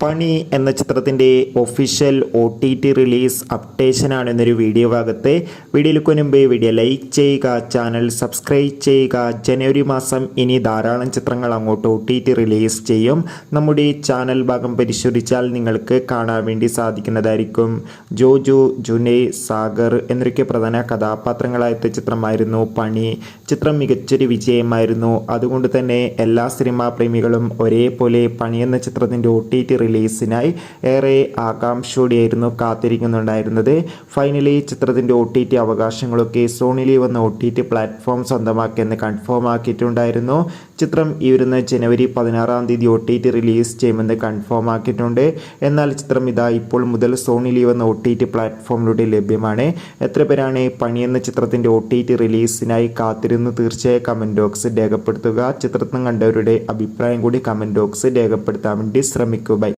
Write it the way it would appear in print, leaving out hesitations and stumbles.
പണി എന്ന ചിത്രത്തിൻ്റെ ഒഫീഷ്യൽ OTT റിലീസ് അപ്ഡേഷനാണ് എന്നൊരു വീഡിയോ ഭാഗത്ത്. വീഡിയോയിലേക്ക് മുൻപ് വീഡിയോ ലൈക്ക് ചെയ്യുക, ചാനൽ സബ്സ്ക്രൈബ് ചെയ്യുക. ജനുവരി മാസം ഇനി ധാരാളം ചിത്രങ്ങൾ അങ്ങോട്ട് OTT റിലീസ് ചെയ്യും. നമ്മുടെ ചാനൽ ഭാഗം പരിശോധിച്ചാൽ നിങ്ങൾക്ക് കാണാൻ വേണ്ടി സാധിക്കുന്നതായിരിക്കും. ജോജു, ജുനൈ, സാഗർ എന്നൊക്കെ പ്രധാന കഥാപാത്രങ്ങളായ ചിത്രമായിരുന്നു പണി. ചിത്രം മികച്ചൊരു വിജയമായിരുന്നു. അതുകൊണ്ട് തന്നെ എല്ലാ സിനിമാ പ്രേമികളും ഒരേപോലെ പണി എന്ന ചിത്രത്തിൻ്റെ OTT റിലീസിനായി ഏറെ ആകാംക്ഷയോടെയായിരുന്നു കാത്തിരിക്കുന്നുണ്ടായിരുന്നത്. ഫൈനലി ചിത്രത്തിൻ്റെ OTT അവകാശങ്ങളൊക്കെ സോണി ലീവ് എന്ന OTT പ്ലാറ്റ്ഫോം സ്വന്തമാക്കിയെന്ന് കൺഫേം ആക്കിയിട്ടുണ്ടായിരുന്നു. ചിത്രം ഈ വരുന്ന ജനുവരി 16-ാം തീയതി OTT റിലീസ് ചെയ്യുമെന്ന് കൺഫേം ആക്കിയിട്ടുണ്ട്. എന്നാൽ ചിത്രം ഇതാ ഇപ്പോൾ മുതൽ സോണി ലീവ് എന്ന OTT പ്ലാറ്റ്ഫോമിലൂടെ ലഭ്യമാണ്. എത്ര പേരാണ് പണി എന്ന ചിത്രത്തിൻ്റെ OTT റിലീസിനായി കാത്തിരുന്ന് തീർച്ചയായും കമൻറ്റ് ബോക്സ് രേഖപ്പെടുത്തുക. ചിത്രത്തിൽ കണ്ടവരുടെ അഭിപ്രായം കൂടി കമൻറ്റ് ബോക്സ് രേഖപ്പെടുത്താൻ വേണ്ടി ശ്രമിക്കുക.